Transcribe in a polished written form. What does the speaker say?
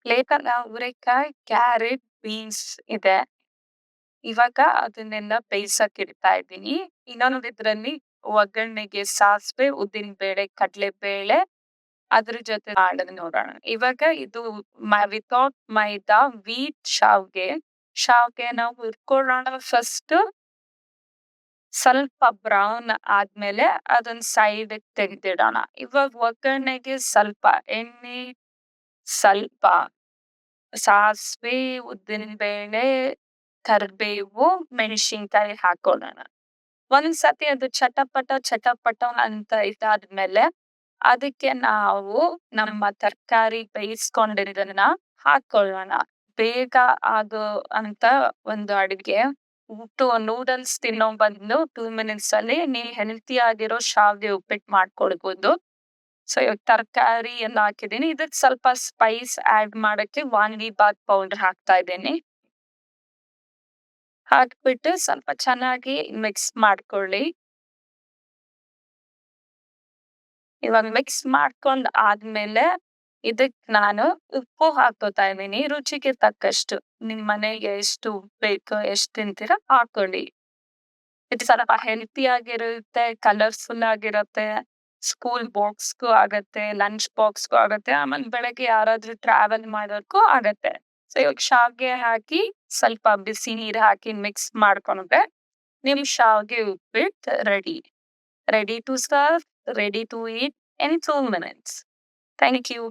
ಪ್ಲೇಟಲ್ಲಿ ಅವರೆಕಾಯಿ, carrot, beans ಇದೆ. ಇವಾಗ ಅದನ್ನೆಲ್ಲ ಬೇಯಿಸಕ್ ಇಡ್ತಾ ಇದ್ದೀನಿ. ಇನ್ನೊಂದು ಇದ್ರಲ್ಲಿ ಒಗ್ಗರಣೆಗೆ ಸಾಸಿವೆ, ಉದ್ದಿನ ಬೇಳೆ, ಕಡಲೆಬೇಳೆ ಅದ್ರ ಜೊತೆ ಮಾಡೋದ್ ನೋಡೋಣ. ಇವಾಗ ಇದು ವಿತೌಟ್ ಮೈದಾ ವೀಟ್ ಶಾವ್ಗೆನ ಹುರ್ಕೊಳ್ಳೋಣ ಫಸ್ಟ್. ಸ್ವಲ್ಪ ಬ್ರೌನ್ ಆದ್ಮೇಲೆ ಅದನ್ನ ಸೈಡಿಗೆ ತೆಗ್ದಿಡೋಣ. ಇವಾಗ ಒಗ್ಗರಣೆಗೆ ಸ್ವಲ್ಪ ಎಣ್ಣೆ, ಸ್ವಲ್ಪ ಸಾಸಿವೆ, ಉದ್ದಿನ ಬೇಳೆ, ಕರಿಬೇವು, ಮೆಣಸಿನ್ಕಾಯಿ ಹಾಕೊಳ್ಳೋಣ. ಒಂದ್ಸತಿ ಅದು ಚಟಪಟ ಅಂತ ಇದಾದ್ಮೇಲೆ ಅದಕ್ಕೆ ನಾವು ನಮ್ಮ ತರಕಾರಿ ಬೇಯಿಸ್ಕೊಂಡಿರೋದನ್ನ ಹಾಕೊಳ್ಳೋಣ. ಬೇಗ ಆಗೋ ಅಂತ ಒಂದು ಅಡಿಗೆ. ನೂಡಲ್ಸ್ ತಿನ್ನೋ ಬದಲು 2 ಮಿನಿಟ್ಸ್ ಅಲ್ಲಿ ನೀವು ಹೆಲ್ತಿ ಆಗಿರೋ ಶಾವಿಗೆ ಉಪ್ಪಿಟ್ಟು ಮಾಡ್ಕೊಳ್ಬೋದು. ಸೊ ಇವಾಗ ತರಕಾರಿ ಎಲ್ಲ ಹಾಕಿದೀನಿ. ಇದಕ್ಕೆ ಸ್ವಲ್ಪ ಸ್ಪೈಸ್ ಆಡ್ ಮಾಡಕ್ಕೆ ವಾಂಗಿಬಾತ್ ಪೌಡರ್ ಹಾಕ್ತಾ ಇದ್ದೀನಿ. ಹಾಕ್ಬಿಟ್ಟು ಸ್ವಲ್ಪ ಚೆನ್ನಾಗಿ ಮಿಕ್ಸ್ ಮಾಡ್ಕೊಳ್ಳಿ. ಇವಾಗ ಮಿಕ್ಸ್ ಮಾಡ್ಕೊಂಡ್ ಆದ್ಮೇಲೆ ಇದಕ್ ನಾನು ಉಪ್ಪು ಹಾಕೋತಾ ಇದ್ದೀನಿ ರುಚಿಗೆ ತಕ್ಕಷ್ಟು. ನಿಮ್ ಮನೆಗೆ ಎಷ್ಟು ಉಪ್ಪು ಬೇಕೋ ಎಷ್ಟ್ ತಿಂತೀರಾ ಹಾಕೊಳ್ಳಿ. ಇದು ಸ್ವಲ್ಪ ಹೆಲ್ತಿ ಆಗಿರುತ್ತೆ, ಕಲರ್ಫುಲ್ ಆಗಿರುತ್ತೆ. ಸ್ಕೂಲ್ ಬಾಕ್ಸ್‌ಗೂ ಆಗತ್ತೆ, ಲಂಚ್ ಬಾಕ್ಸ್‌ಗೂ ಆಗತ್ತೆ. ಆಮೇಲೆ ಬೆಳಗ್ಗೆ ಯಾರಾದ್ರೂ ಟ್ರಾವೆಲ್ ಮಾಡೋರ್ಗೂ ಆಗತ್ತೆ. ಸೊ ಇವಾಗ ಶಾವ್ಗೆ ಹಾಕಿ ಸ್ವಲ್ಪ ಬಿಸಿ ನೀರ್ ಹಾಕಿ ಮಿಕ್ಸ್ ಮಾಡ್ಕೊಂಡ್ರೆ ನಿಮ್ ಶಾವ್ಗೆ ಉಪ್ಪಿಟ್ಟು ready. Ready to serve, ready to eat in 2 minutes. Thank you.